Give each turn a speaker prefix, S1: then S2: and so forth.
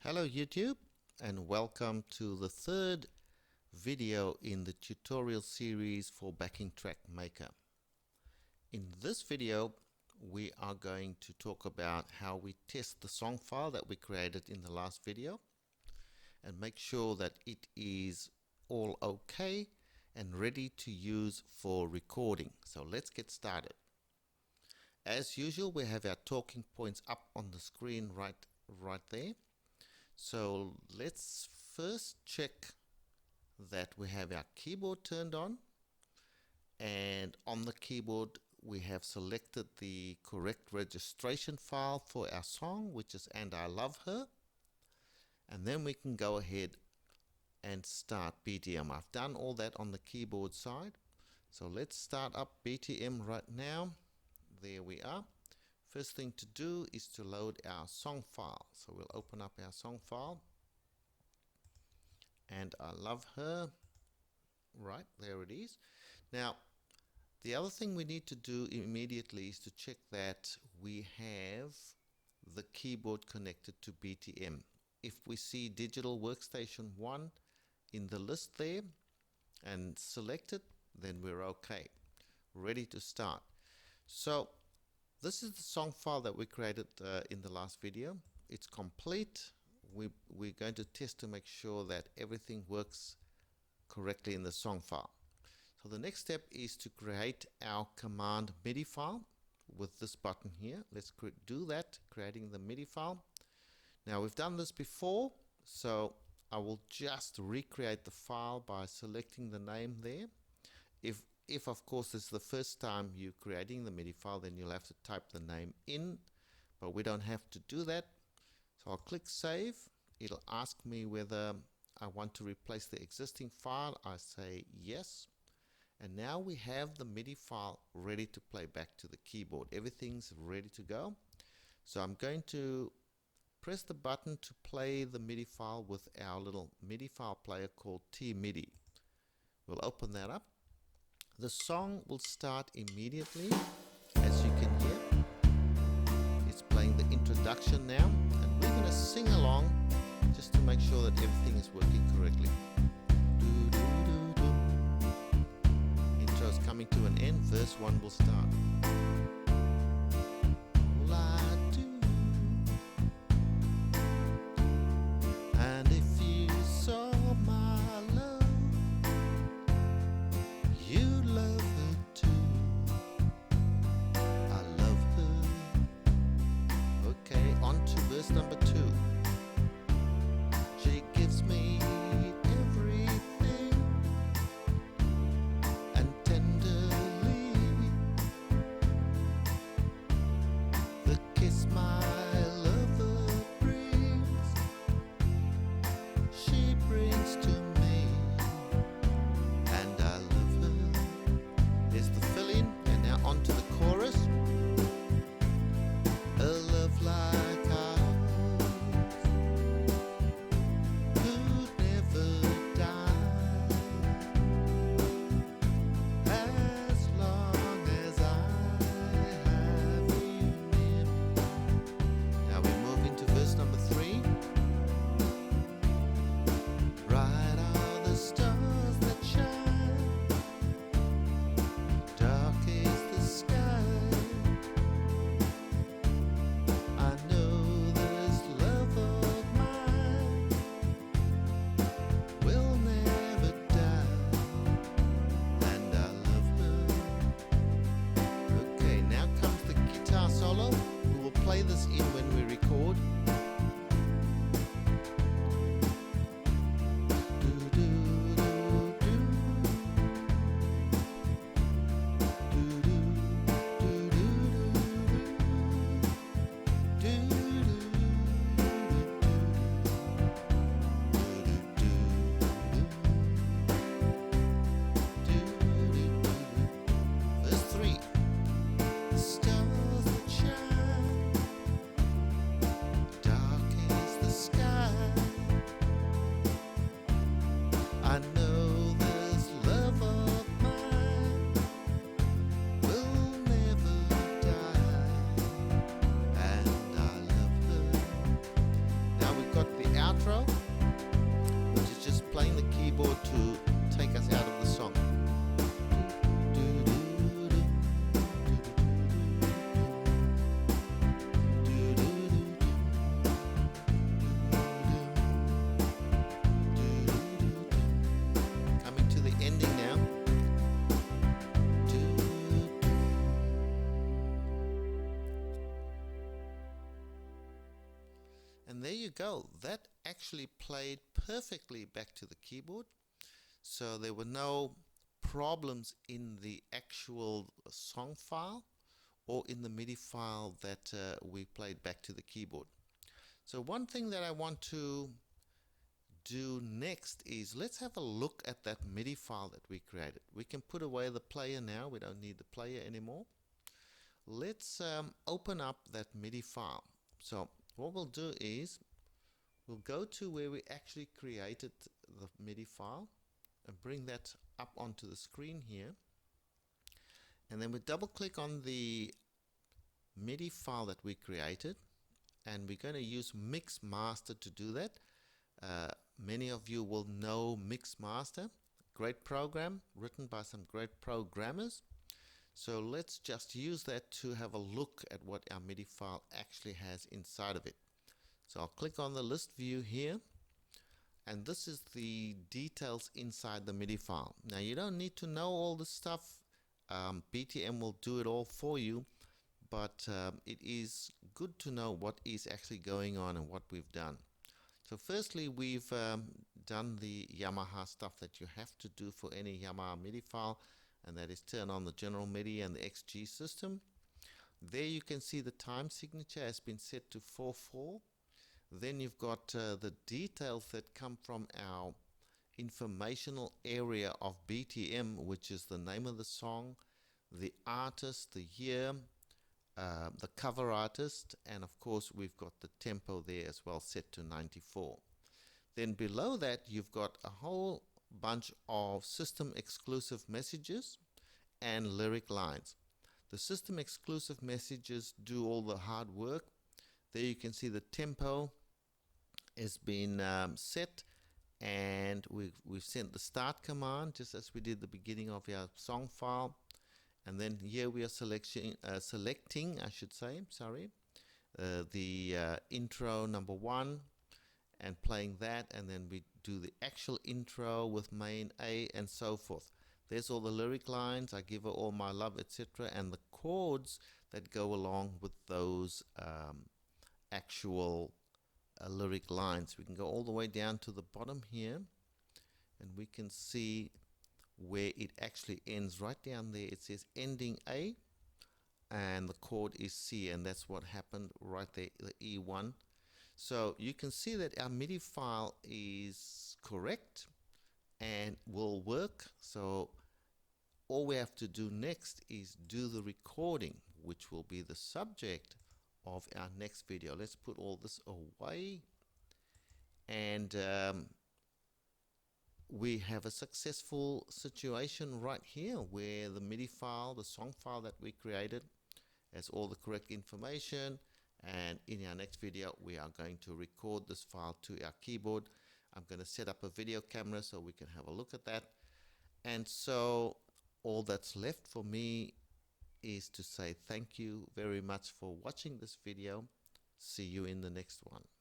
S1: Hello YouTube, and welcome to the third video in the tutorial series for backing track maker. In this video we are going to talk about how we test the song file that we created in the last video and make sure that it is all okay and ready to use for recording. So let's get started. As usual, we have our talking points up on the screen right there. So let's first check that we have our keyboard turned on, and on the keyboard we have selected the correct registration file for our song, which is And I Love Her, and then we can go ahead and start BTM. I've done all that on the keyboard side, so let's start up BTM right now. There we are. First thing to do is to load our song file. So we'll open up our song file. And I Love Her. Right, there it is. Now, the other thing we need to do immediately is to check that we have the keyboard connected to BTM. If we see Digital Workstation 1 in the list there and select it, then we're okay. Ready to start. So, this is the song file that we created in the last video. It's complete. We're going to test to make sure that everything works correctly in the song file. So the next step is to create our command Midi file with this button here. Let's do that, creating the Midi file. Now we've done this before, so I will just recreate the file by selecting the name there. If of course it's the first time you're creating the Midi file, then you'll have to type the name in, but we don't have to do that. So I'll click Save. It'll ask me whether I want to replace the existing file. I say yes, and now we have the Midi file ready to play back to the keyboard. Everything's ready to go. So I'm going to press the button to play the Midi file with our little Midi file player called Midi. We'll open that up. The song will start immediately, as you can hear. It's playing the introduction now, and we're going to sing along just to make sure that everything is working correctly. Intro's coming to an end, verse 1 will start. All I do, and if you saw my love, you love her too. I love her. Okay, on to verse number 2. She gives me everything, and tenderly go. That actually played perfectly back to the keyboard. So there were no problems in the actual song file or in the MIDI file that we played back to the keyboard. So one thing that I want to do next is let's have a look at that MIDI file that we created. We can put away the player now. We don't need the player anymore. Let's open up that MIDI file. So what we'll do is we'll go to where we actually created the MIDI file and bring that up onto the screen here. And then we double click on the MIDI file that we created, and we're going to use Mix Master to do that. Many of you will know Mix Master, great program written by some great programmers. So let's just use that to have a look at what our MIDI file actually has inside of it. So I'll click on the list view here, and this is the details inside the MIDI file. Now you don't need to know all this stuff. BTM will do it all for you, but it is good to know what is actually going on and what we've done. So firstly, we've done the Yamaha stuff that you have to do for any Yamaha MIDI file, and that is turn on the general MIDI and the XG system. There you can see the time signature has been set to 4/4. Then you've got the details that come from our informational area of BTM, which is the name of the song, the artist, the year, the cover artist, and of course we've got the tempo there as well, set to 94. Then below that you've got a whole bunch of system exclusive messages and lyric lines. The system exclusive messages do all the hard work. There you can see the tempo has been set, and we've sent the start command just as we did the beginning of our song file. And then here we are selecting the intro number 1 and playing that, and then we do the actual intro with main A and so forth. There's all the lyric lines, I give her all my love, etc., and the chords that go along with those actual lyric lines. We can go all the way down to the bottom here, and we can see where it actually ends. Right down there it says ending A, and the chord is C, and that's what happened right there, the E1. So you can see that our MIDI file is correct and will work. So all we have to do next is do the recording, which will be the subject of our next video. Let's put all this away, and we have a successful situation right here where the MIDI file, the song file that we created, has all the correct information. And in our next video we are going to record this file to our keyboard. I'm going to set up a video camera so we can have a look at that. And so all that's left for me is to say thank you very much for watching this video. See you in the next one.